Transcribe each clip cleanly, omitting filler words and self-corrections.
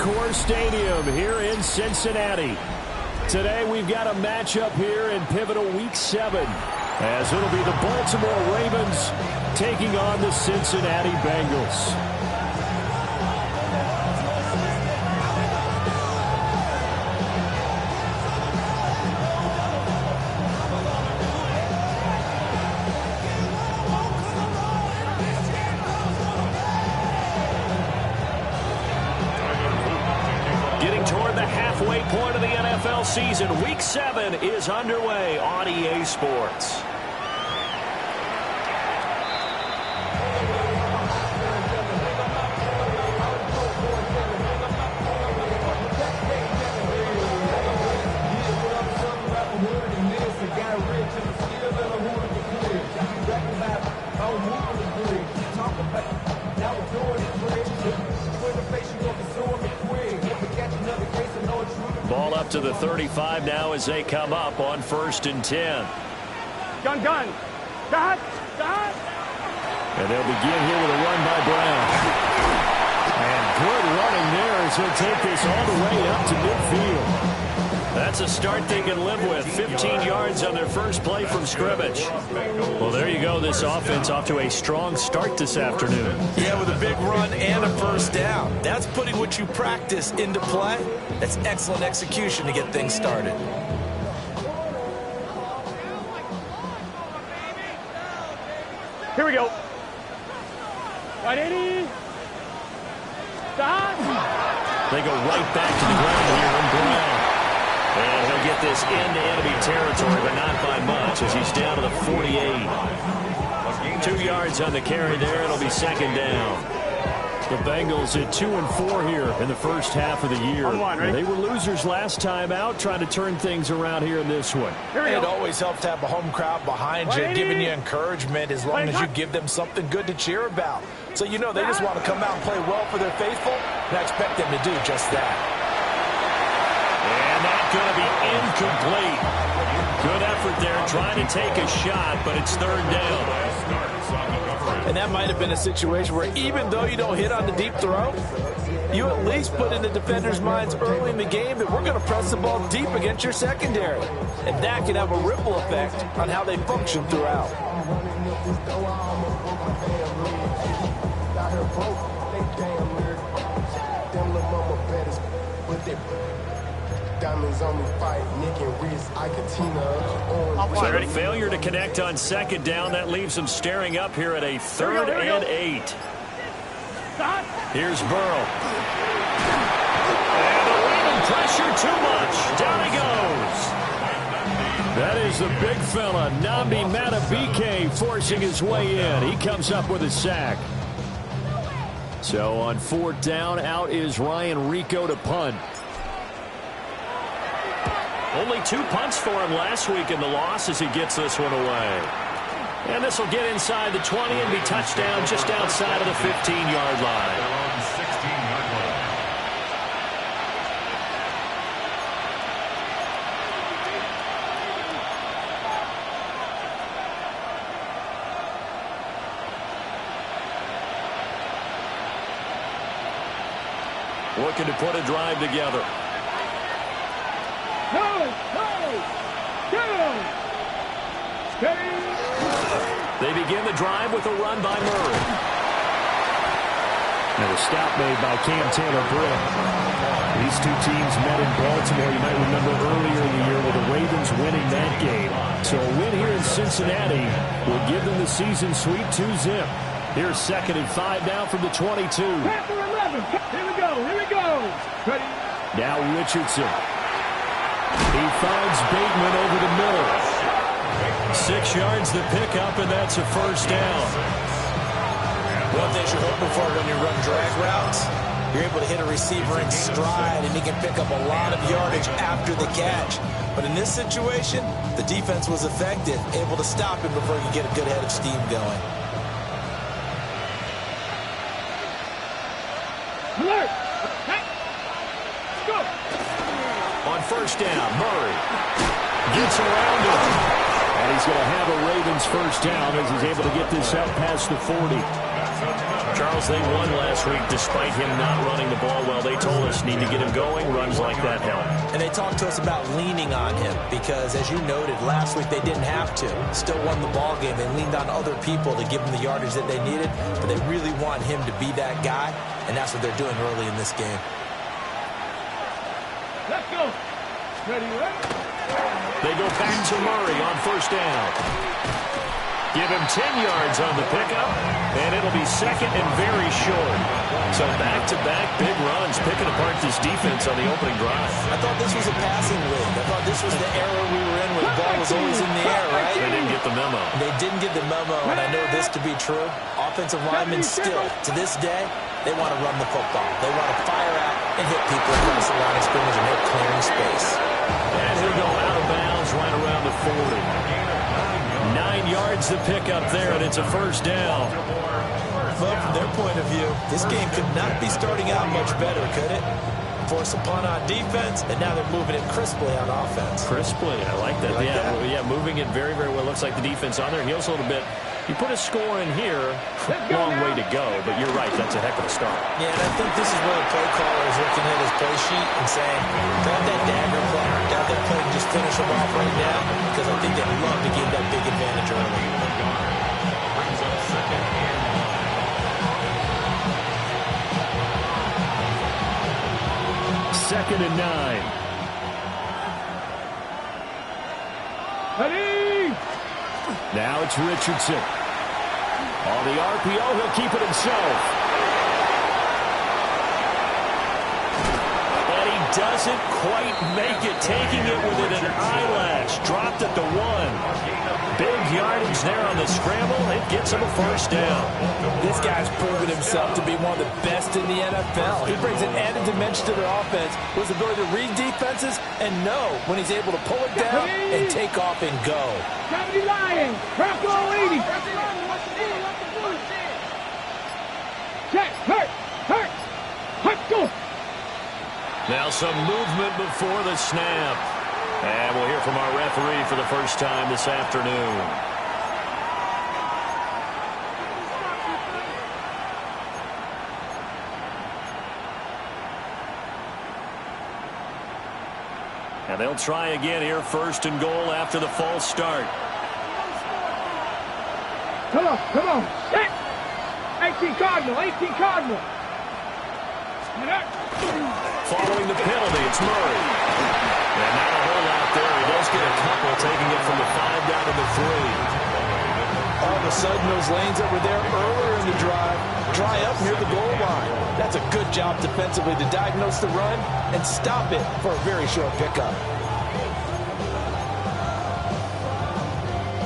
Encore Stadium here in Cincinnati. Today we've got a matchup here in pivotal Week 7, as it'll be the Baltimore Ravens taking on the Cincinnati Bengals. Halfway point of the NFL season. Week 7 is underway on EA Sports. Ball up to the 35 now as they come up on 1st and 10. Gun. And they'll begin here with a run by Brown. And good running there as he'll take this all the way up to midfield. That's a start they can live with. 15 yards on their first play from scrimmage. Well, there you go. This offense off to a strong start this afternoon. Yeah, with a big run and a first down. That's putting what you practice into play. That's excellent execution to get things started. Here we go. 180. Stop. They go right back to the ground here in Brown. And he'll get this into enemy territory, but not by much as he's down to the 48. 2 yards on the carry there. It'll be 2nd down. The Bengals at 2-4 here in the first half of the year. They were losers last time out, trying to turn things around here in this one. It always helps to have a home crowd behind you, giving you encouragement as long as you give them something good to cheer about. So you know they just want to come out and play well for their faithful, and I expect them to do just that. And that's going to be incomplete. Good effort there, trying to take a shot, but it's 3rd down. And that might have been a situation where even though you don't hit on the deep throw, you at least put in the defenders' minds early in the game that we're going to press the ball deep against your secondary. And that can have a ripple effect on how they function throughout. So a failure to connect on 2nd down. That leaves them staring up here at a 3rd and 8. Here's Burrow. And the Raven pressure too much. Down he goes. That is the big fella, Nnamdi Madubuike, forcing his way in. He comes up with a sack. So on 4th down, out is Ryan Rico to punt. Only 2 punts for him last week in the loss as he gets this one away. And this will get inside the 20 and be touchdown just outside of the 15-yard line. Looking to put a drive together. They begin the drive with a run by Murray. And a stop made by Cam Taylor-Britt. These two teams met in Baltimore, you might remember, earlier in the year with the Ravens winning that game. So a win here in Cincinnati will give them the season sweep 2-zip. Here's 2nd and 5 now from the 22. Here we go. Ready. Now Richardson. He finds Bateman over the middle. 6 yards the pickup, and that's a 1st down. One thing you're hoping for when you run drag routes, you're able to hit a receiver in stride, and he can pick up a lot of yardage after the catch. But in this situation, the defense was effective, able to stop him before he could get a good head of steam going. Alert! Hey. Go! On 1st down, Murray gets around him. And he's going to have a Ravens 1st down as he's able to get this out past the 40. Charles, they won last week despite him not running the ball well. They told us need to get him going. Runs like that help. And they talked to us about leaning on him because, as you noted, last week they didn't have to. Still won the ball game. They leaned on other people to give them the yardage that they needed, but they really want him to be that guy, and that's what they're doing early in this game. Let's go. Ready, ready. They go back to Murray on first down. Give him 10 yards on the pickup, and it'll be second and very short. So back-to-back big runs, picking apart this defense on the opening drive. I thought this was a passing league. I thought this was the era we were in where the ball was always in the air, right? They didn't get the memo. They didn't get the memo, and I know this to be true. Offensive linemen still, to this day, they want to run the football. They want to fire out and hit people across the line of scrimmage, and they're clearing space. And he'll go out of bounds right around the 40. 9 yards to pick up there, and it's a first down. Well, from their point of view, this game could not be starting out much better, could it? Force a punt on defense, and now they're moving it crisply on offense. Crisply, I like that. Yeah, moving it very, very well. Looks like the defense on there heals a little bit. You put a score in here, long way to go, but you're right, that's a heck of a start. Yeah, and I think this is where the play caller is looking at his play sheet and saying, grab that dagger play, grab that play and just finish him off right now, because I think they'd love to give that big advantage early. Second and 9. Ready. Now it's Richardson. On the RPO, he'll keep it himself. And he doesn't quite make it, taking it within an eyelash. Dropped at the 1. Big yardage there on the scramble. It gets him a first down. This guy's proven himself to be one of the best in the NFL. He brings an added dimension to their offense with his ability to read defenses and know when he's able to pull it down and take off and go. 70 Lions. Bronco 80. Check. Hurt. Go. Now some movement before the snap. And we'll hear from our referee for the first time this afternoon. And they'll try again here, first and goal after the false start. Come on. Check. 18 Cardinal. Following the penalty, it's Murray. And not a whole lot there. He does get a couple, taking it from the 5 down to the 3. All of a sudden, those lanes that were there earlier in the drive dry up near the goal line. That's a good job defensively to diagnose the run and stop it for a very short pickup.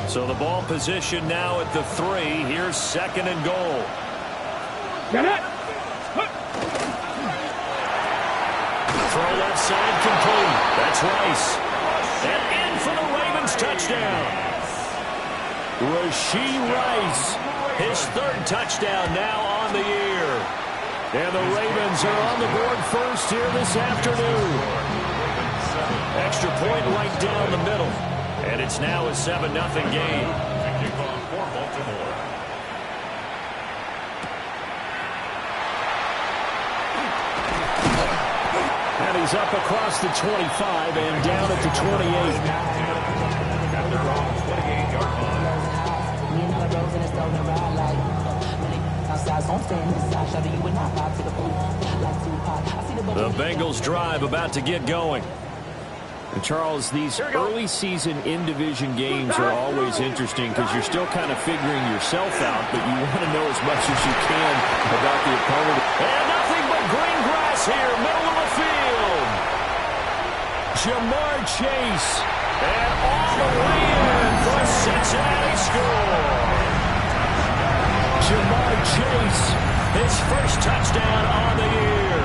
So the ball position now at the 3. Here's second and goal. Get it. Throw left side complete. That's Rice. And in for the Ravens touchdown. Rashee Rice. His 3rd touchdown now on the year. And the Ravens are on the board first here this afternoon. Extra point right down the middle. And it's now a 7-0 game. And he's up across the 25 and down at the 28. The Bengals drive about to get going. And Charles, these early season in-division games are always interesting because you're still kind of figuring yourself out, but you want to know as much as you can about the opponent. And nothing but green grass here, middle of the field. Jamar Chase. And all the way in for Cincinnati score. Jamar Chase, his first touchdown on the year.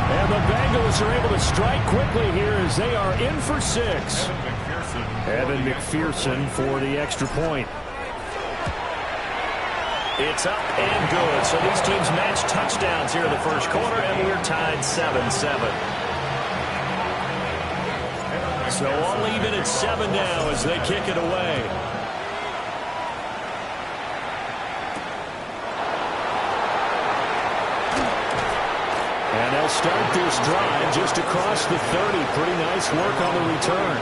And the Bengals are able to strike quickly here as they are in for 6. Evan McPherson for the extra point. It's up and good. So these teams match touchdowns here in the first quarter, and we're tied 7-7. So all even at 7 now as they kick it away. they'll start this drive just across the 30. Pretty nice work on the return.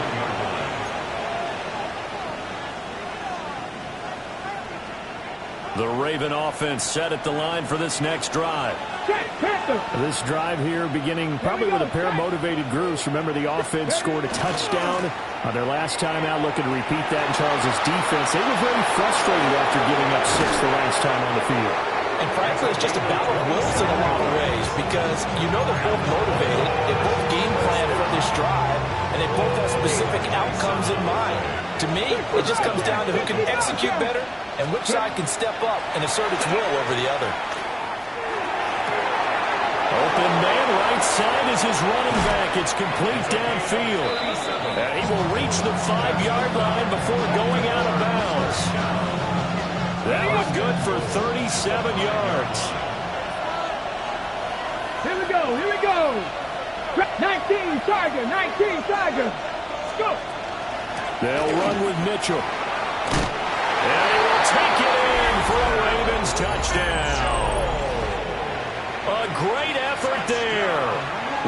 The Raven offense set at the line for this next drive. This drive here beginning probably with a pair of motivated groups. Remember, the offense scored a touchdown on their last time out. Looking to repeat that in Charles's defense. They were very frustrated after giving up 6 the last time on the field. And frankly, it's just a battle of wills in a lot of ways because you know they're both motivated. They both game plan for this drive, and they both have specific outcomes in mind. To me, it just comes down to who can execute better and which side can step up and assert its will over the other. Open man right side is his running back. It's complete downfield. And he will reach the 5-yard line before going out of bounds. That was good for 37 yards. Here we go, here we go. 19 Tiger, 19 Tiger. Let's go. They'll run with Mitchell. And he will take it in for a Ravens touchdown. A great effort there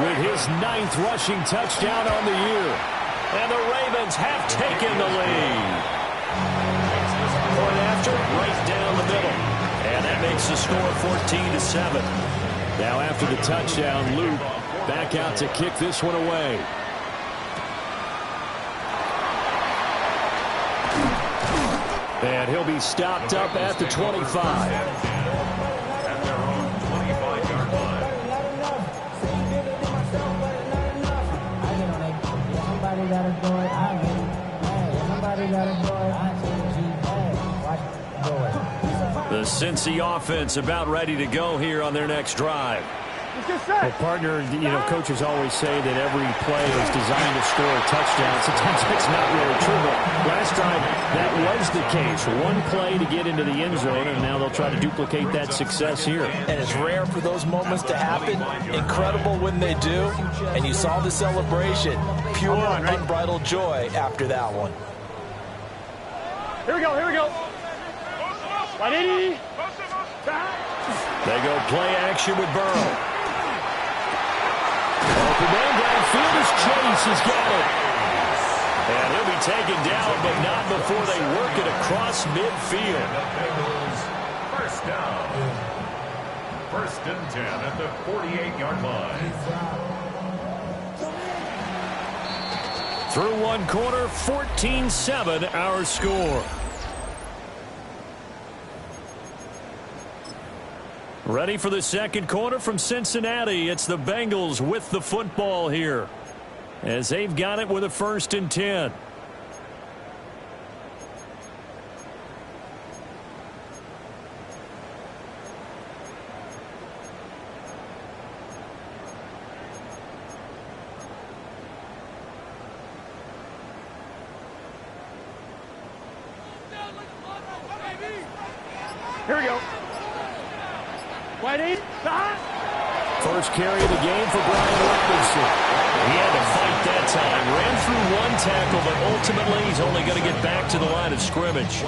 with his 9th rushing touchdown on the year. And the Ravens have taken the lead. Point after, right down the middle. And that makes the score 14-7. Now after the touchdown, Luke back out to kick this one away. And he'll be stopped up at the 25. The Cincy offense about ready to go here on their next drive. Well, partner, coaches always say that every play is designed to score a touchdown. Sometimes it's not really true, but last drive that was the case. One play to get into the end zone, and now they'll try to duplicate that success here. And it's rare for those moments to happen. Incredible when they do. And you saw the celebration. Pure, unbridled joy after that one. Here we go, here we go. They go play action with Burrow. Open man downfield as Chase has got it. And he'll be taken down, but not before they work it across midfield. First down. 1st and 10 at the 48-yard line. Through one quarter, 14-7 our score. Ready for the second quarter from Cincinnati. It's the Bengals with the football here as they've got it with a 1st and 10. Here we go. First carry of the game for Brian Robinson. He had to fight that time. Ran through one tackle, but ultimately he's only going to get back to the line of scrimmage.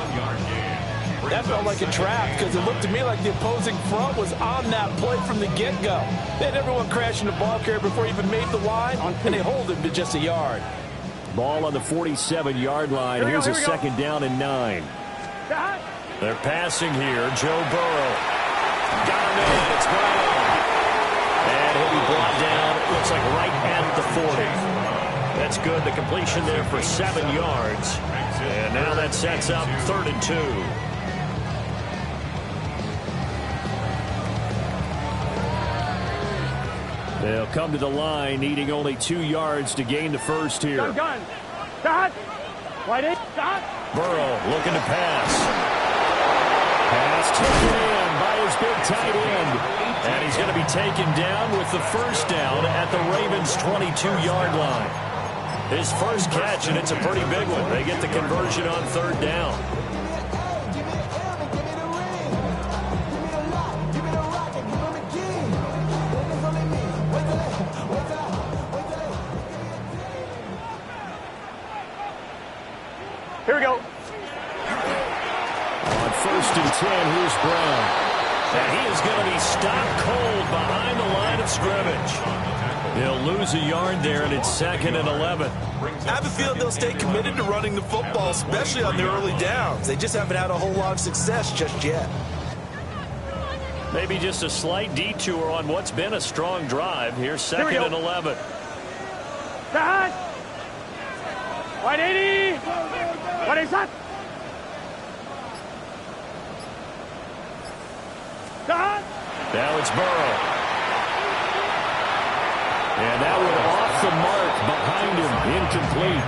That felt like a trap because it looked to me like the opposing front was on that play from the get-go. They had everyone crashing the ball carrier before he even made the line, and they hold him to just a yard. Ball on the 47-yard line. Here's a 2nd down and 9. They're passing here. Joe Burrow. Got him in. It's Brown. And he'll be brought down, looks like right at the 40. That's good. The completion there for 7 yards. And now that sets up 3rd and 2. They'll come to the line, needing only 2 yards to gain the first here. Gun. Stop. Stop. Burrow looking to pass. Pass taken in by his big tight end. And he's going to be taken down with the first down at the Ravens' 22-yard line. His first catch, and it's a pretty big one. They get the conversion on 3rd down. Here we go. On 1st and 10, here's Brown. And he is going to be stopped cold behind the line of scrimmage. He'll lose a yard there, and it's 2nd and 11. I have a feeling they'll stay committed to running the football, especially on their early downs. They just haven't had a whole lot of success just yet. Maybe just a slight detour on what's been a strong drive. Here's 2nd and 11. Side. 180. What is that? Side. Now it's Burrow. And that one off the mark behind him, incomplete.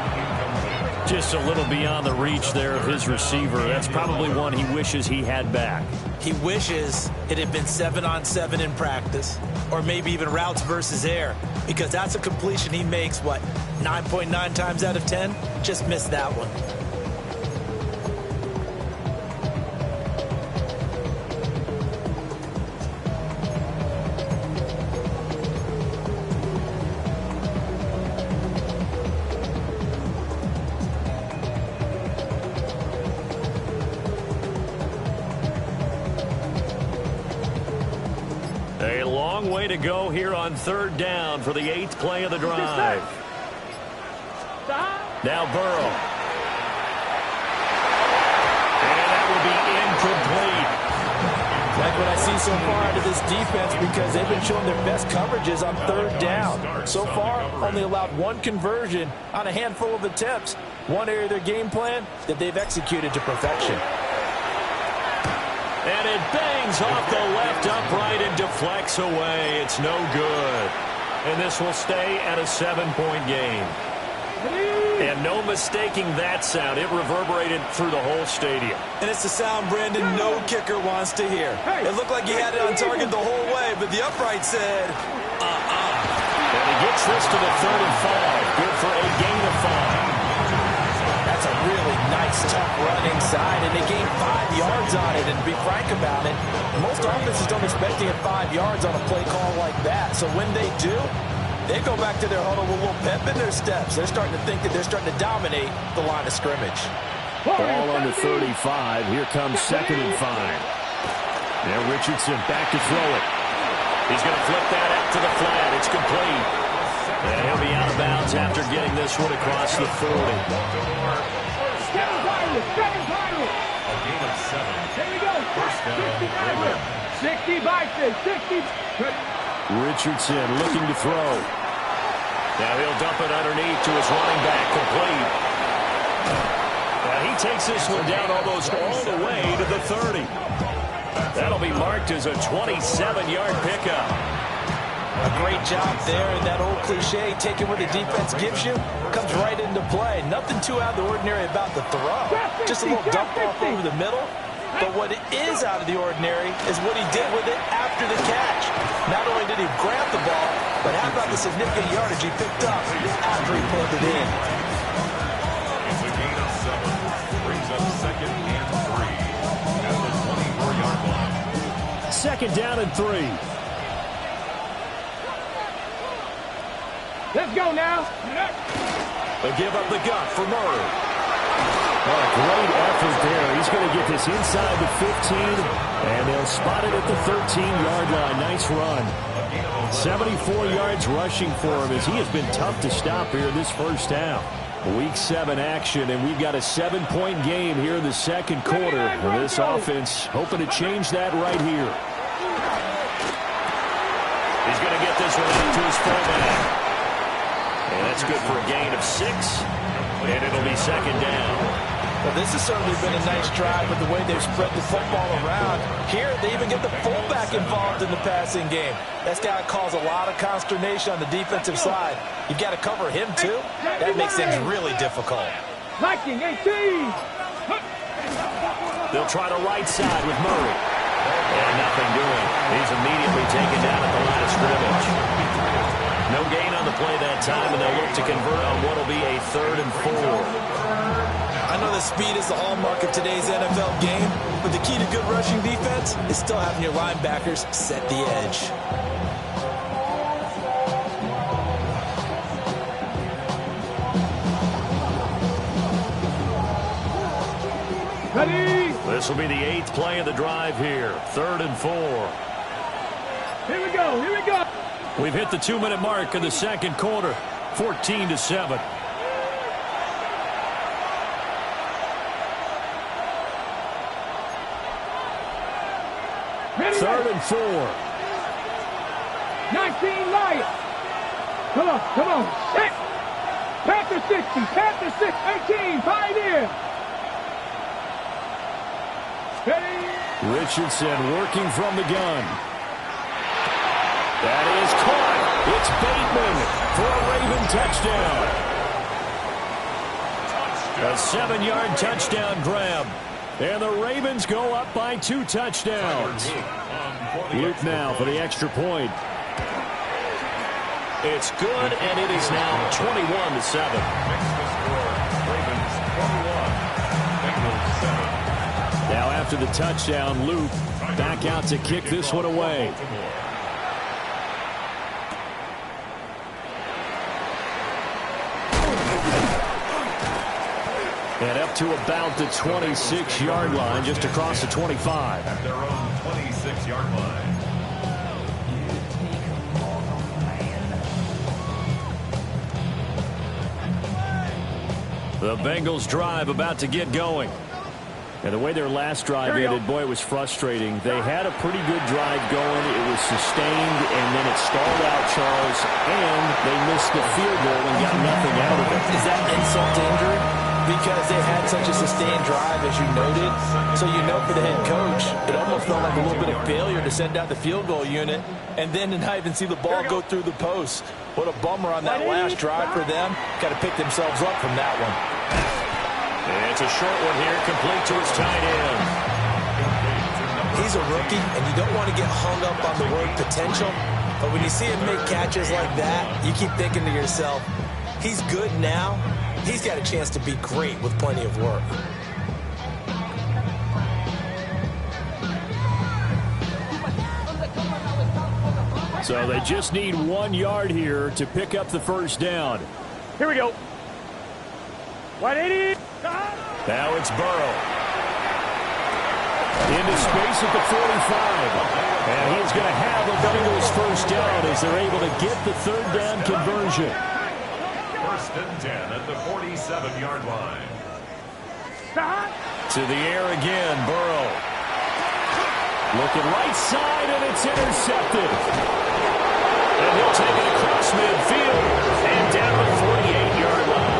Just a little beyond the reach there of his receiver. That's probably one he wishes he had back. He wishes it had been 7-on-7 in practice, or maybe even routes versus air, because that's a completion he makes, what, 9.9 times out of 10? Just missed that one. A long way to go here on 3rd down for the 8th play of the drive. Now Burrow. And that will be incomplete. Like what I see so far out of this defense, because they've been showing their best coverages on 3rd down. So far, only allowed 1 conversion on a handful of attempts. One area of their game plan that they've executed to perfection. And it bangs off the left upright and deflects away. It's no good. And this will stay at a 7-point game. And no mistaking that sound. It reverberated through the whole stadium. And it's the sound, Brandon, no kicker wants to hear. It looked like he had it on target the whole way, but the upright said, And he gets this to the 3rd and 5. Good for a gain of 5. That's a really nice, tough run inside, and they gained 5 yards on it. And to be frank about it, most offenses don't expect to get 5 yards on a play call like that. So when they do, they go back to their huddle with a little pep in their steps. They're starting to think that they're starting to dominate the line of scrimmage. Ball on the 35. Here comes 2nd and 5. Now Richardson back to throw it. He's going to flip that out to the flat. It's complete. And he'll be out of bounds after getting this one across the 40. A gain of 7. Here we go. 60 by 6. 60. Richardson looking to throw. Now he'll dump it underneath to his running back, complete. Now he takes this one down almost all the way to the 30. That'll be marked as a 27-yard pickup. A great job there, and that old cliche, taking what the defense gives you, comes right into play. Nothing too out of the ordinary about the throw. Just a little dump off over the middle. But what is out of the ordinary is what he did with it after the catch. Not only did he grab the ball, but how about the significant yardage he picked up after he pulled it in. It's a gain of 7. Brings up 2nd and 3 at the 24-yard line. 2nd down and 3. Let's go now. They give up the gut for Murray. Oh, great effort there. He's going to get this inside the 15, and they'll spot it at the 13-yard line. Nice run. 74 yards rushing for him as he has been tough to stop here this first half. Week 7 action, and we've got a 7-point game here in the 2nd quarter. And this offense hoping to change that right here. He's going to get this one out to his fullback. And that's good for a gain of 6. And it'll be 2nd down. Well, this has certainly been a nice drive with the way they've spread the football around. Here, they even get the fullback involved in the passing game. That's got to cause a lot of consternation on the defensive side. You've got to cover him, too. That makes things really difficult. Liking 18. They'll try the right side with Murray. And nothing doing. He's immediately taken down at the line of scrimmage. No gain on the play that time, and they'll look to convert on what will be a 3rd and 4. I know that speed is the hallmark of today's NFL game, but the key to good rushing defense is still having your linebackers set the edge. Ready? This will be the 8th play of the drive here. 3rd and 4. Here we go. Here we go. We've hit the 2-minute mark of the second quarter. 14-7. Ready, 3rd ready. and 4. 19 Lions. Come on, come on. Set. Panther 60, Panther 6, 18, Pioneer. Ready. Richardson working from the gun. That is caught. It's Bateman for a Raven touchdown. A 7-yard touchdown grab. And the Ravens go up by 2 touchdowns. Luke now for the extra point. It's good, and it is now 21-7. Makes the score. Ravens 21, Bengals 7. Now after the touchdown, Luke back out to kick this one away. And up to about the 26-yard line, just across the 25. At their own 26-yard line. The Bengals drive about to get going. And the way their last drive ended, boy, it was frustrating. They had a pretty good drive going. It was sustained, and then it stalled out, Charles, and they missed the field goal and got nothing out of it. Is that insult to injury? Because they had such a sustained drive, as you noted. So you know for the head coach, it almost felt like a little bit of failure to send out the field goal unit and then to not even see the ball go through the post. What a bummer on that last drive for them. Got to pick themselves up from that one. It's a short one here, complete to his tight end. He's a rookie, and you don't want to get hung up on the word potential. But when you see him make catches like that, you keep thinking to yourself, he's good now. He's got a chance to be great with plenty of work. So they just need 1 yard here to pick up the first down. Here we go. 180. Now it's Burrow. Into space at the 45. And he's going to have a Bengals first down as they're able to get the 3rd down conversion. 1st and 10 at the 47-yard line. To the air again, Burrow. Looking right side, and it's intercepted. And he'll take it across midfield and down the 48-yard line.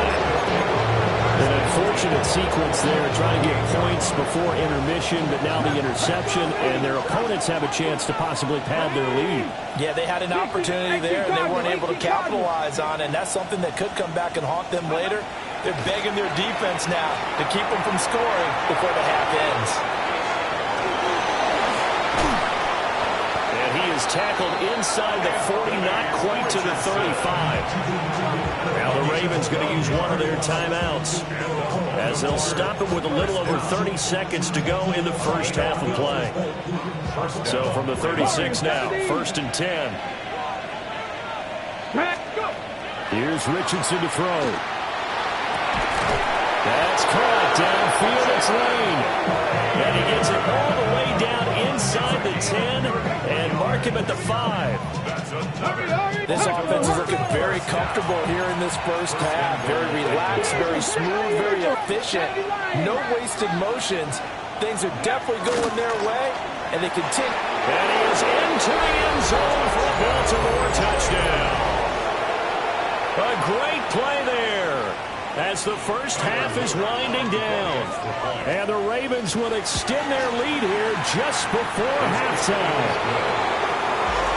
An unfortunate sequence there, trying to get points before intermission, but now the interception, and their opponents have a chance to possibly pad their lead. Yeah, they had an opportunity there, and they weren't able to capitalize on it, and that's something that could come back and haunt them later. They're begging their defense now to keep them from scoring before the half ends. And he is tackled inside the 40, not quite to the 35. Now the Ravens going to use one of their timeouts as they'll stop it with a little over 30 seconds to go in the first half of play. So from the 36 now, 1st and 10. Here's Richardson to throw. That's caught downfield. It's Lane. And he gets it all the way down inside the 10 and mark him at the 5. This offense is looking very comfortable here in this first half. Very relaxed, very smooth, very efficient. No wasted motions. Things are definitely going their way, and they continue. And he is into the end zone for a Baltimore touchdown. A great play there as the first half is winding down. And the Ravens will extend their lead here just before halftime.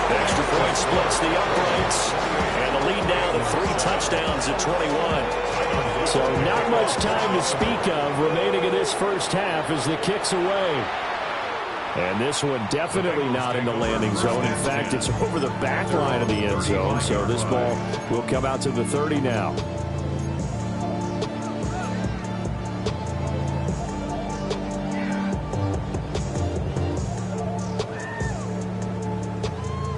Extra point splits the uprights, and the lead now to 3 touchdowns at 21. So not much time to speak of remaining in this first half as the kick's away. And this one definitely not in the landing zone. In fact, it's over the back line of the end zone, so this ball will come out to the 30 now.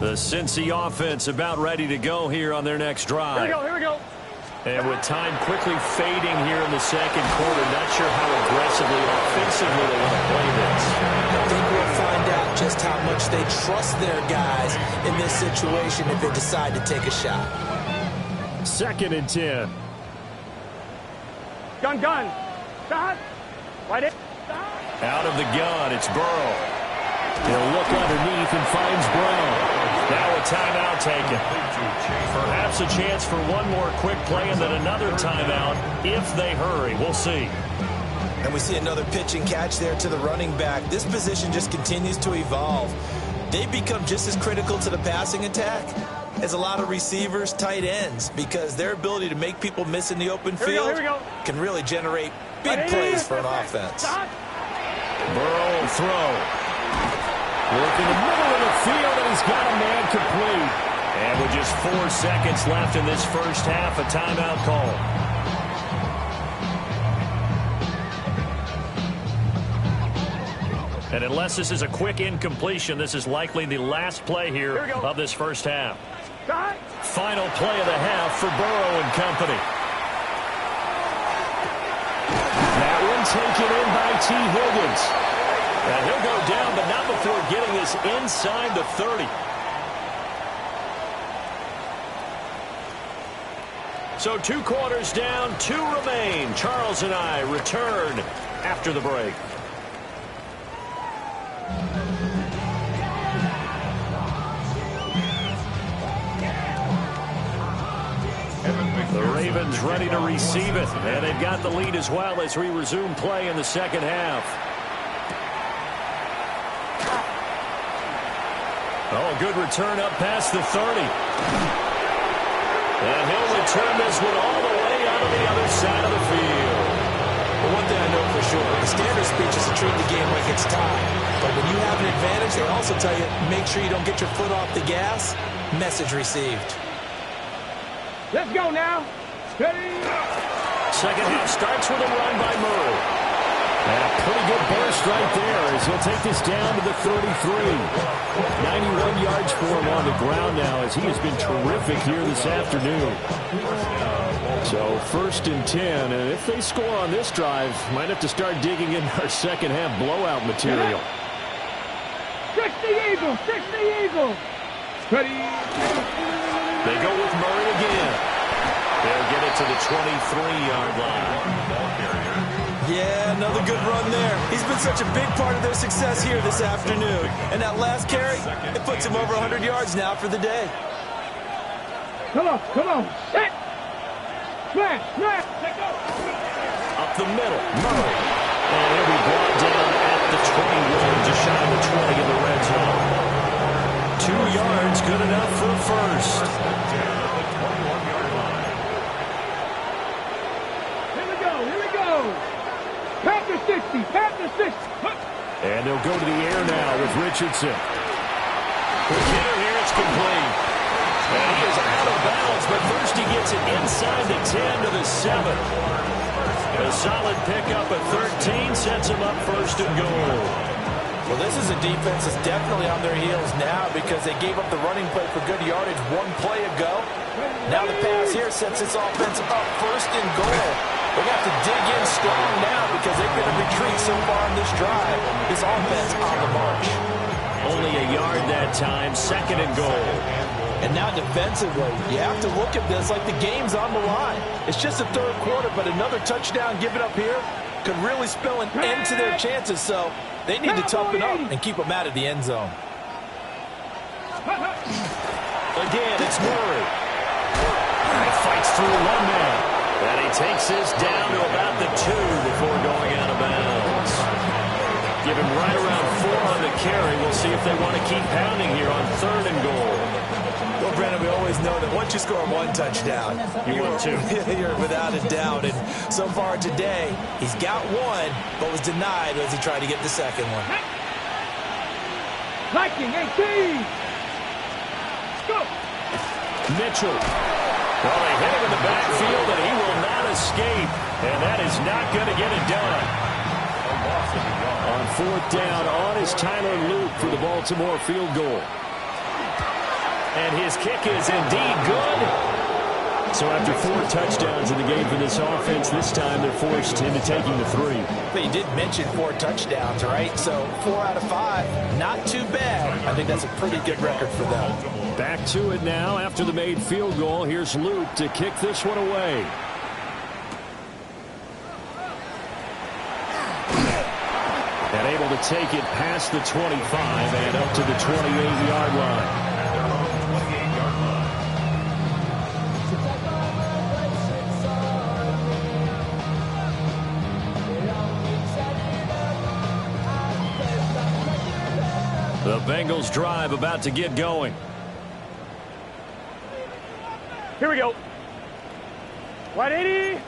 The Cincy offense about ready to go here on their next drive. Here we go. And with time quickly fading here in the second quarter, not sure how aggressively or offensively they want to play this. I think we'll find out just how much they trust their guys in this situation if they decide to take a shot. 2nd and 10. Gun. Stop. Right in. Out of the gun, it's Burrow. He'll look underneath and finds Brown. Now a timeout taken. Perhaps a chance for one more quick play and then another timeout if they hurry. We'll see. And we see another pitch and catch there to the running back. This position just continues to evolve. They become just as critical to the passing attack as a lot of receivers, tight ends, because their ability to make people miss in the open field can really generate big plays for an offense. Burrow will throw. Work in the middle of the field, and he's got a man complete. And with just 4 seconds left in this first half, a timeout call. And unless this is a quick incompletion, this is likely the last play here of this first half. Final play of the half for Burrow and company. That one taken in by T. Higgins. And he'll go down, but not before getting this inside the 30. So 2 quarters down, 2 remain. Charles and I return after the break. The Ravens ready to receive it, and they've got the lead as well as we resume play in the second half. Oh, good return up past the 30. And he'll return this one all the way out of the other side of the field. Well, one thing I know for sure, the standard speech is to treat the game like it's tied. But when you have an advantage, they also tell you, make sure you don't get your foot off the gas. Message received. Let's go now. Steady. Second half starts with a run by Murray. And a pretty good burst right there as he'll take this down to the 33. 91 yards for him on the ground now as he has been terrific here this afternoon. So 1st and 10, and if they score on this drive, might have to start digging in our second half blowout material. 60 Eagles, 60 Eagles. Ready. They go with Murray again. They'll get it to the 23-yard line. Yeah, another good run there. He's been such a big part of their success here this afternoon. And that last carry, it puts him over 100 yards now for the day. Come on. Set. Smash. Let go. Up the middle, Murray. And he'll be brought down at the 21, just shy of the 20 in the red zone. 2 yards, good enough for a first. Here we go. Panther 60. And they'll go to the air now with Richardson. Quick hitter here, it's complete. And he is out of bounds, but first he gets it inside the 10 to the 7. A solid pickup at 13 sets him up 1st and goal. Well, this is a defense that's definitely on their heels now because they gave up the running play for good yardage 1 play ago. Now the pass here sets this offense up 1st and goal. They're going to have to dig in strong now because they've been a retreat so far in this drive. This offense on the march. Only a yard that time, 2nd and goal. And now defensively, you have to look at this like the game's on the line. It's just the 3rd quarter, but another touchdown given up here could really spell an end to their chances. So they need to toughen up and keep them out of the end zone. Again, it's Murray. He fights through 1 man. And he takes this down to about the 2 before going out of bounds. Give him right around 4 on the carry. We'll see if they want to keep pounding here on 3rd and goal. Well, Brandon, we always know that once you score 1 touchdown, you're without a doubt. And so far today, he's got 1, but was denied as he tried to get the 2nd one. Viking 18. Go. Mitchell. Well, they hit him in the backfield, and he will not escape. And that is not going to get it done. On 4th down, on is Tyler Luke for the Baltimore field goal. And his kick is indeed good. So after 4 touchdowns in the game for this offense, this time they're forced into taking the 3. But you did mention 4 touchdowns, right? So 4 out of 5, not too bad. I think that's a pretty good record for them. Back to it now after the made field goal. Here's Luke to kick this one away. And able to take it past the 25 and up to the 28-yard line. The Bengals drive about to get going. Here we go. 180.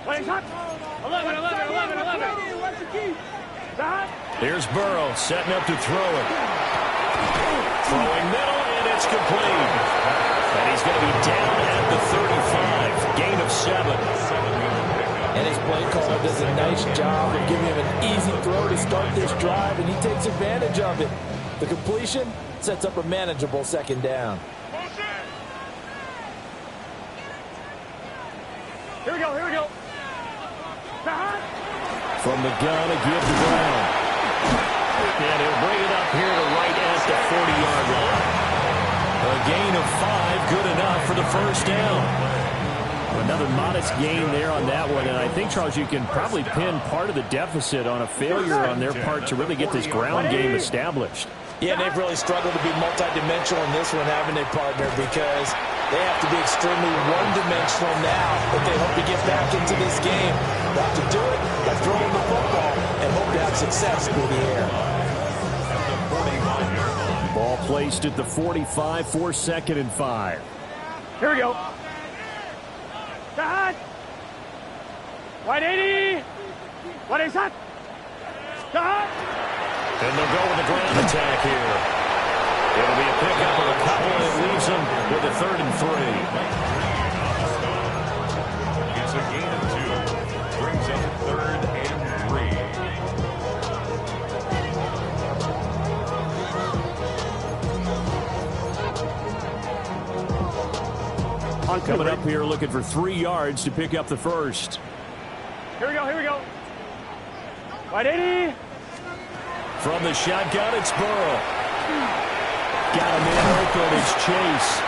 11. What's the key? Here's Burrow setting up to throw it. Throwing middle, and it's complete. And he's going to be down at the 35. Gain of 7. And his play caller does a nice job of giving him an easy throw to start this drive, and he takes advantage of it. The completion sets up a manageable 2nd down. Here we go. From the gun, a give to Brown. And he'll bring it up here to right at the 40-yard line. A gain of 5, good enough for the 1st down. Another modest gain there on that one, and I think, Charles, you can probably pin part of the deficit on a failure on their part to really get this ground game established. Yeah, they've really struggled to be multidimensional in this one, haven't they, partner, because they have to be extremely one-dimensional now if they hope to get back into this game. They have to do it by throwing the football and hope to have success through the air. Ball placed at the 45 for 2nd and 5. Here we go. 180. What is that? And they'll go with the ground attack here. It'll be a pickup of a couple, and it leaves them with a 3rd and 3. It's a gain of 2. Brings up 3rd and 3. Coming up here looking for 3 yards to pick up the 1st. Here we go. 180. From the shotgun, it's Burrow. Got a man open, it's Chase.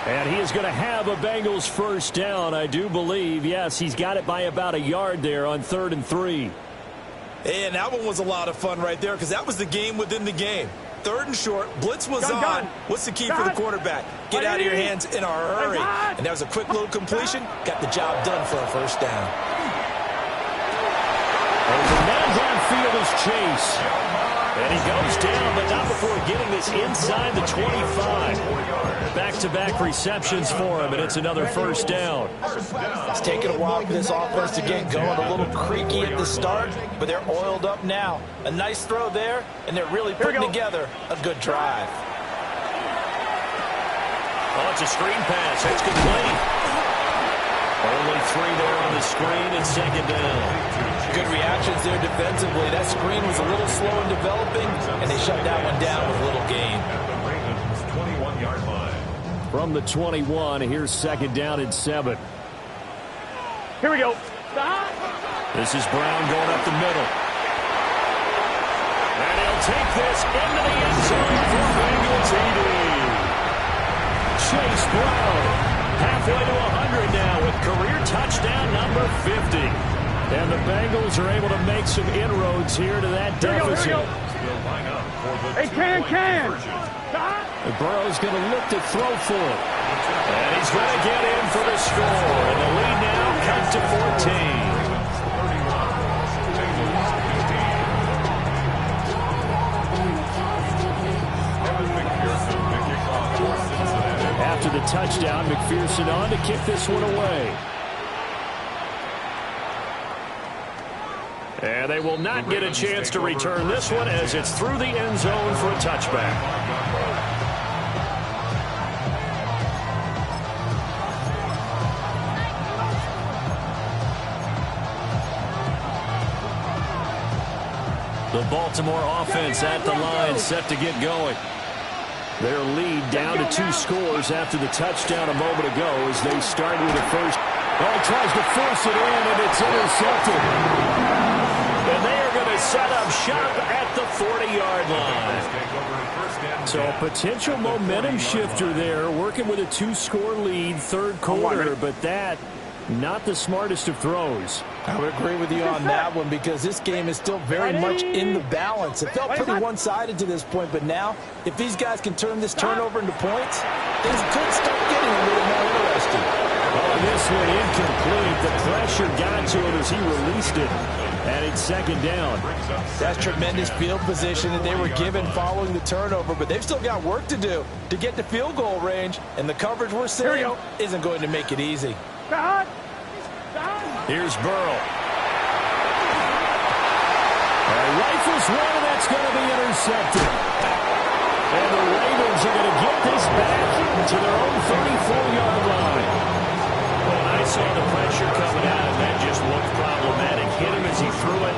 And he is going to have a Bengals 1st down, I do believe. Yes, he's got it by about a yard there on 3rd and 3. And that one was a lot of fun right there because that was the game within the game. 3rd and short, blitz was on. What's the key for the quarterback? Get out of your hands in a hurry. And that was a quick little completion. Got the job done for a 1st down. And the man downfield is Chase. And he goes down, but not before getting this inside the 25. Back-to-back receptions for him, and it's another 1st down. It's taken a while for this offense to get going. A little creaky at the start, but they're oiled up now. A nice throw there, and they're really putting together a good drive. Oh, it's a screen pass. It's complete. Only 3 there on the screen, and 2nd down. Good reactions there defensively. That screen was a little slow in developing, and they shut that one down with a little gain. From the 21, here's 2nd down and 7. Here we go. This is Brown going up the middle. And he'll take this into the end zone for Bengals TD. Chase Brown, halfway to 100 now with career touchdown number 50. And the Bengals are able to make some inroads here to that deficit. Hey, can. Burrow's going to look to throw for it. And he's going to get in for the score. And the lead now comes to 14. After the touchdown, McPherson on to kick this one away. And they will not get a chance to return this one as it's through the end zone for a touchback. The Baltimore offense at the line, set to get going. Their lead down to 2 scores after the touchdown a moment ago as they start with the first. Oh, tries to force it in, and it's intercepted. And they are going to set up shop at the 40-yard line. So a potential momentum shifter there, working with a 2-score lead, third quarter, but that, not the smartest of throws. I would agree with you on that one because this game is still very much in the balance. It felt pretty one-sided to this point, but now if these guys can turn this turnover into points, things could start getting a little more interesting. Oh, this one incomplete. The pressure got to him as he released it, and it's second down. That's tremendous field position that they were given following the turnover, but they've still got work to do to get to field goal range, and the coverage we're seeing isn't going to make it easy. Here's Burrow. Rifles one, and that's going to be intercepted. And the Ravens are going to get this back to their own 34-yard line. Well, I saw the pressure coming out, and that just looked problematic. Hit him as he threw it,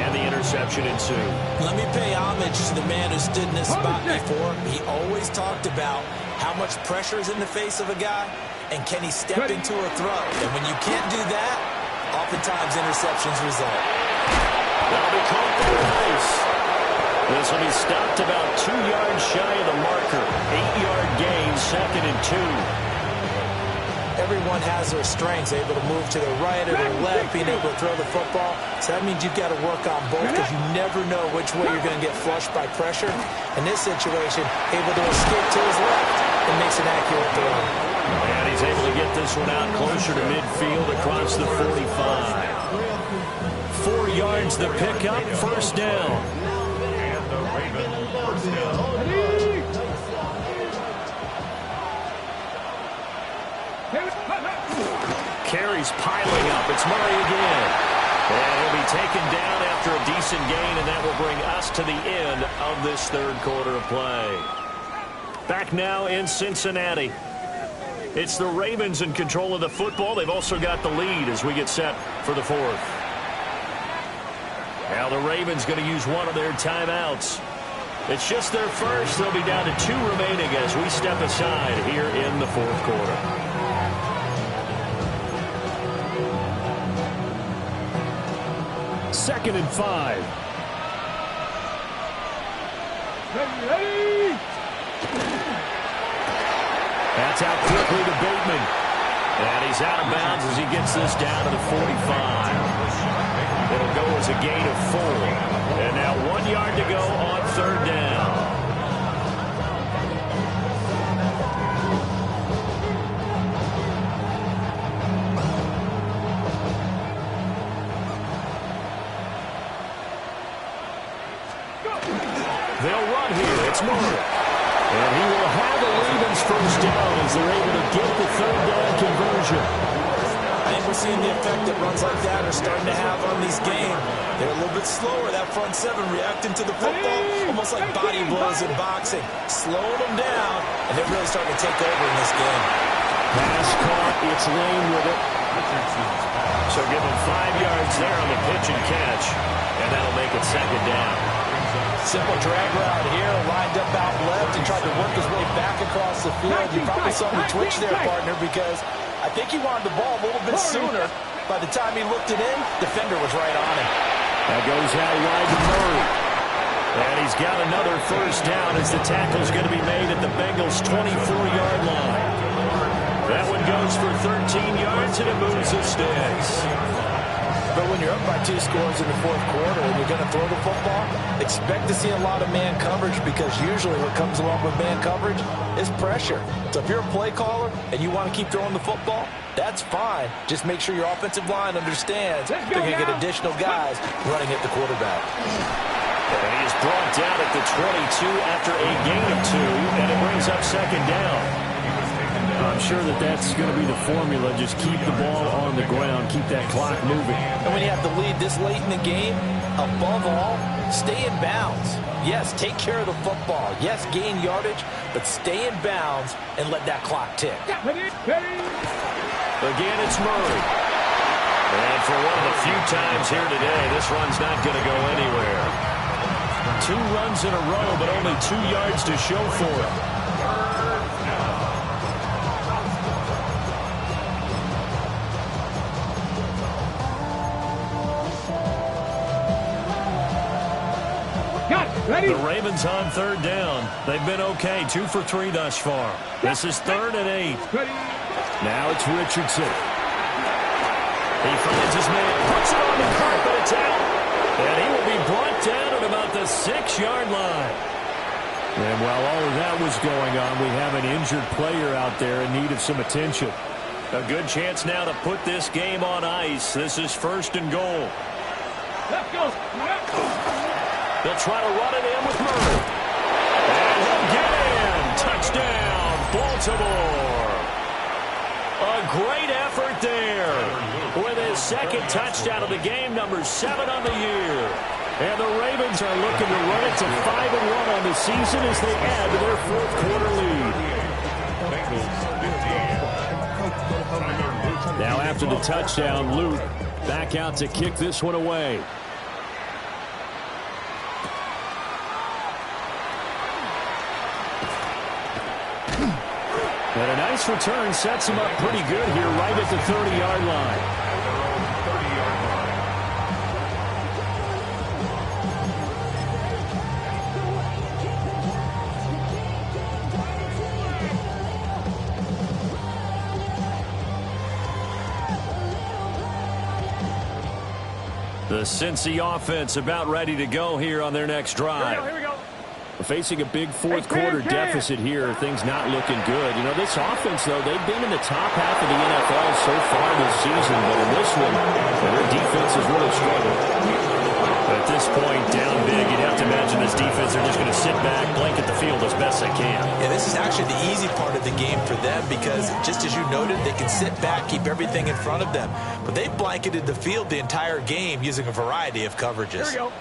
and the interception ensued. Let me pay homage to the man who stood in this spot before. He always talked about how much pressure is in the face of a guy, and can he step into a throw? And when you can't do that, oftentimes interceptions result. That'll be caught by Rice. This will be stopped about 2 yards shy of the marker. 8-yard gain, 2nd and 2. Everyone has their strengths, able to move to the right or the left, being able to throw the football. So that means you've got to work on both because you never know which way you're going to get flushed by pressure. In this situation, able to escape to his left and makes an accurate throw. And he's able to get this one out closer to midfield across the 45. 4 yards the pickup, first down. And the Ravens first down. Carries piling up. It's Murray again. And he'll be taken down after a decent gain, and that will bring us to the end of this third quarter of play. Back now in Cincinnati. It's the Ravens in control of the football. They've also got the lead as we get set for the fourth. Now the Ravens going to use one of their timeouts. It's just their first. They'll be down to 2 remaining as we step aside here in the fourth quarter. Second and 5. Ready. That's out quickly to Bateman. And he's out of bounds as he gets this down to the 45. It'll go as a gain of 4. And now 1 yard to go on third down. They'll run here. It's Murray. And he will have the Ravens first down as they're able to get the third down conversion. I think we're seeing the effect that runs like that are starting to have on these games. They're a little bit slower, that front 7 reacting to the football, almost like body blows in boxing. Slowing them down, and they're really starting to take over in this game. Pass caught, it's Lane with it. So give him 5 yards there on the pitch and catch, and that'll make it second down. Simple drag route here, lined up out left and tried to work his way back across the field. You probably saw me twitch there, partner, because I think he wanted the ball a little bit sooner. By the time he looked it in, defender was right on him. That goes out wide to Murray. And he's got another first down as the tackle's going to be made at the Bengals' 24-yard line. That one goes for 13 yards, and it moves the sticks. But when you're up by 2 scores in the fourth quarter and you're going to throw the football, expect to see a lot of man coverage because usually what comes along with man coverage is pressure. So if you're a play caller and you want to keep throwing the football, that's fine. Just make sure your offensive line understands they're going to get additional guys running at the quarterback. And he is brought down at the 22 after a gain of 2, and it brings up second down. I'm sure that that's going to be the formula. Just keep the ball on the ground. Keep that clock moving. And when you have the lead this late in the game, above all, stay in bounds. Yes, take care of the football. Yes, gain yardage, but stay in bounds and let that clock tick. Again, it's Murray. And for one of the few times here today, this run's not going to go anywhere. 2 runs in a row, but only 2 yards to show for it. Ready? The Ravens on 3rd down. They've been okay, 2 for 3 thus far. This is 3rd and 8. Ready? Now it's Richardson. He finds his man, puts it on the carpet, it's out. And he will be brought down at about the 6-yard line. And while all of that was going on, we have an injured player out there in need of some attention. A good chance now to put this game on ice. This is 1st and goal. Let's go. Let's go. They'll try to run it in with Murray. And he'll get in. Touchdown, Baltimore. A great effort there. With his 2nd touchdown of the game, number 7 on the year. And the Ravens are looking to run it to 5-1 on the season as they add to their 4th quarter lead. Now after the touchdown, Luke back out to kick this one away. And a nice return sets him up pretty good here right at the 30-yard line. The Cincy offense about ready to go here on their next drive. Here we go. Facing a big 4th quarter deficit here, things not looking good. You know, this offense, though, they've been in the top half of the NFL so far this season, but in this one, their defense has really struggled. At this point, down big, you'd have to imagine this defense, they're just going to sit back, blanket the field as best they can. Yeah, this is actually the easy part of the game for them because, just as you noted, they can sit back, keep everything in front of them. But they've blanketed the field the entire game using a variety of coverages. Here we go.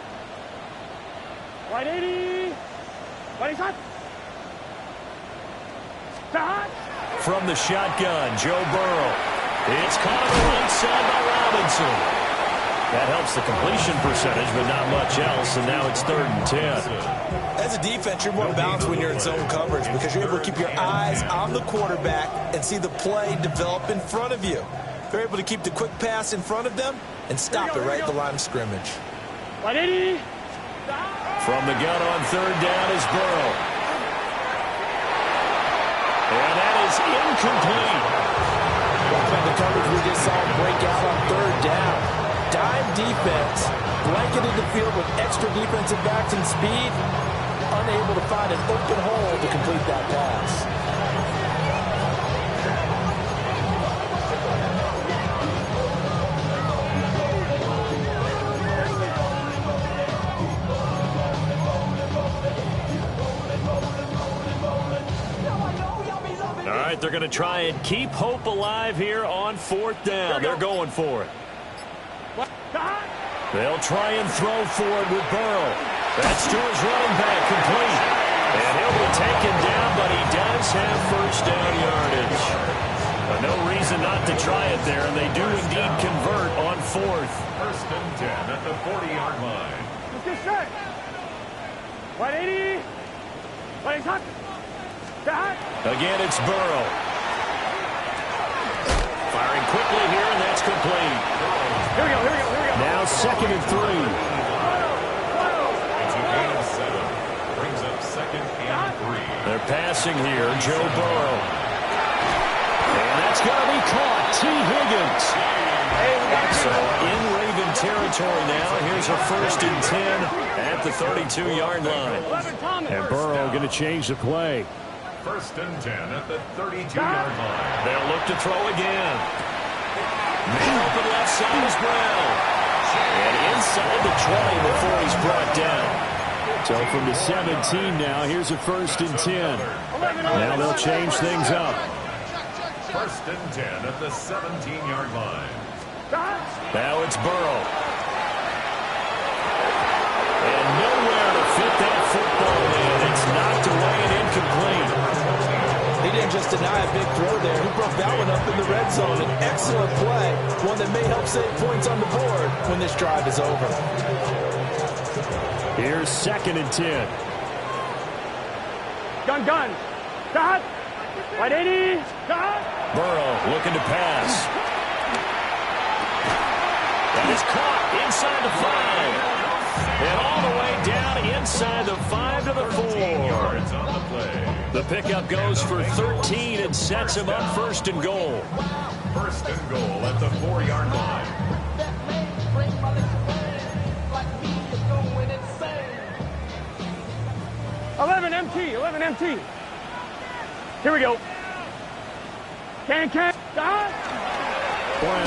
Right 80. Ready, hot. From the shotgun, Joe Burrow. It's caught on the right side by Robinson. That helps the completion percentage, but not much else, and now it's 3rd and 10. As a defense, you're more balanced when you're in zone coverage because you're able to keep your eyes on the quarterback and see the play develop in front of you. They're able to keep the quick pass in front of them and stop it right at the line of scrimmage. 180. From the gun on 3rd down is Burrow. And that is incomplete. The coverage we just saw break out on 3rd down. Dime defense, blanketed the field with extra defensive backs and speed, unable to find an open hole to complete that pass. All right, they're going to try and keep hope alive here on 4th down. They're going for it. They'll try and throw for it with Burrow. That's to his running back, complete. And he'll be taken down, but he does have 1st down yardage. No reason not to try it there, and they do indeed convert on 4th. 1st and 10 at the 40-yard line. Let's get set. 180. Ready, hot. Again, it's Burrow. Firing quickly here, and that's complete. Here we go, here we go, here we go. Now 2nd and 3. It's a gain of 7. Brings up 2nd and 3. They're passing here, Joe Burrow. And that's going to be caught. T. Higgins. So in Raven territory now. Here's a 1st and 10 at the 32-yard line. And Burrow going to change the play. 1st and 10 at the 32-yard line. They'll look to throw again. Man open left side is Brown. And inside the 20 before he's brought down. So from the 17 now, here's a 1st and 10. Now they'll change things up. 1st and 10 at the 17-yard line. Now it's Burrow. And nowhere to fit that football in. It's knocked away and incomplete. He didn't just deny a big throw there. He broke that one up in the red zone. An excellent play. One that may help save points on the board when this drive is over. Here's 2nd and 10. Gun. Stop. 180. Stop. Burrow looking to pass. That is caught inside the 5. And all the way down inside the 5 to the 4. Yards on the play. The pickup goes for 13 and sets him up 1st and goal. 1st and goal at the 4-yard line. Eleven MT. Here we go. Can. Stop. Brown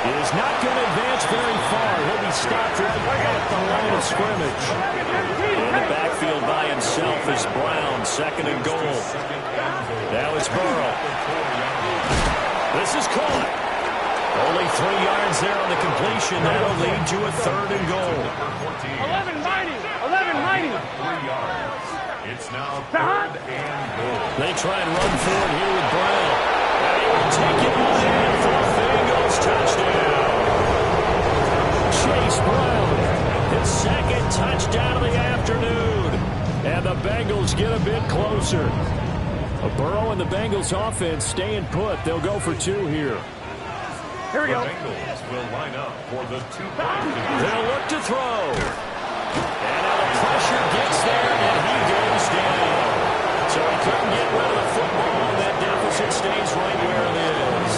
is not going to advance very far. He'll be stopped right at the line of scrimmage. In the backfield by himself is Brown, 2nd and goal. Now it's Burrow. This is caught. Only 3 yards there on the completion. That'll lead to a 3rd and goal. 11 mighty. 3 yards. It's now 3rd and goal. They try and run for it here with Brown. And he will take it on in for a Bengals touchdown. Chase Brown, his 2nd touchdown of the afternoon. And the Bengals get a bit closer. Burrow and the Bengals offense staying put. They'll go for 2 here. Here we go. The Bengals will line up for the 2-point. They'll look to throw. And now the pressure gets there, and he goes down. So he couldn't get rid of the football, and that deficit stays right where it is.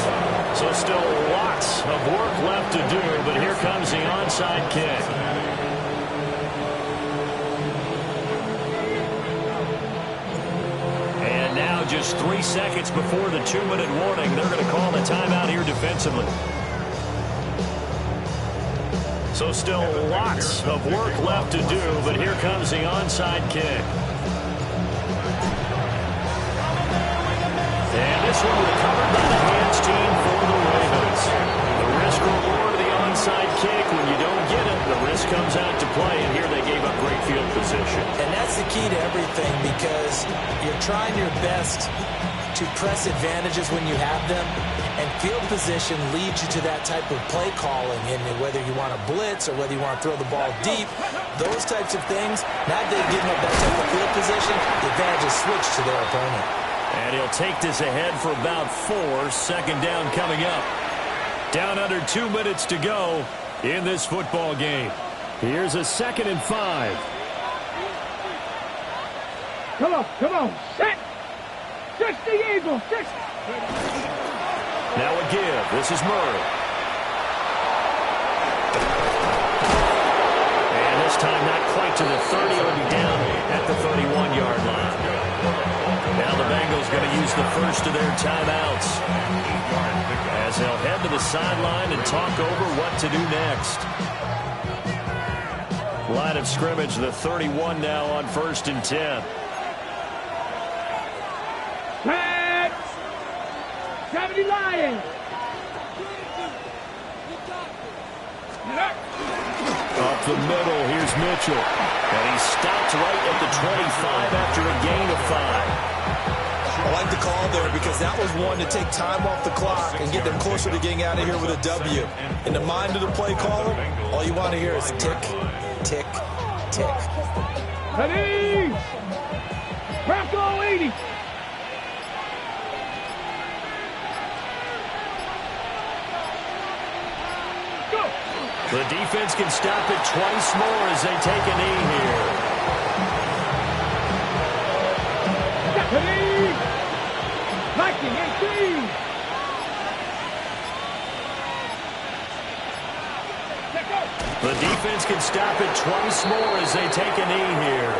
So still lots of work left to do, but here comes the onside kick. And now just 3 seconds before the 2-minute warning, they're going to call the timeout here defensively. So still lots of work left to do, but here comes the onside kick. And this one recovered by the hands team for the Ravens. The risk reward of the onside kick, when you don't get it, the risk comes out to play, and here they gave up great field position. And that's the key to everything, because you're trying your best to press advantages when you have them, and field position leads you to that type of play calling. And whether you want to blitz or whether you want to throw the ball deep, those types of things, now that they've given up that type of field position, the advantage is switched to their opponent. And he'll take this ahead for about 4. 2nd down coming up. Down under 2 minutes to go in this football game. Here's a 2nd and 5. Come on. Set. 60 Eagles. 60. Now a give. This is Murray. And this time not quite to the 30. It'll be down at the 31-yard line. Now the Bengals going to use the first of their timeouts as they'll head to the sideline and talk over what to do next. Line of scrimmage, the 31 now on 1st and 10. Pat. 70 Lions. Up the middle, here's Mitchell. And he stopped right at the 25 after a gain of 5. I like the call there, because that was one to take time off the clock and get them closer to getting out of here with a W. In the mind of the play caller, all you want to hear is tick, tick, tick. Ready. Bronco 80. Go. The defense can stop it twice more as they take a knee here. Ready. Viking 18. The defense can stop it twice more as they take a knee here.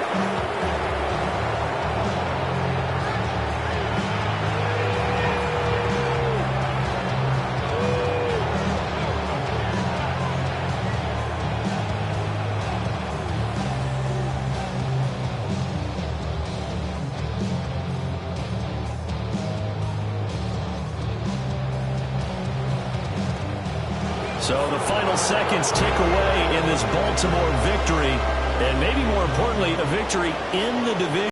So the final seconds tick away in this Baltimore victory, and maybe more importantly, a victory in the division.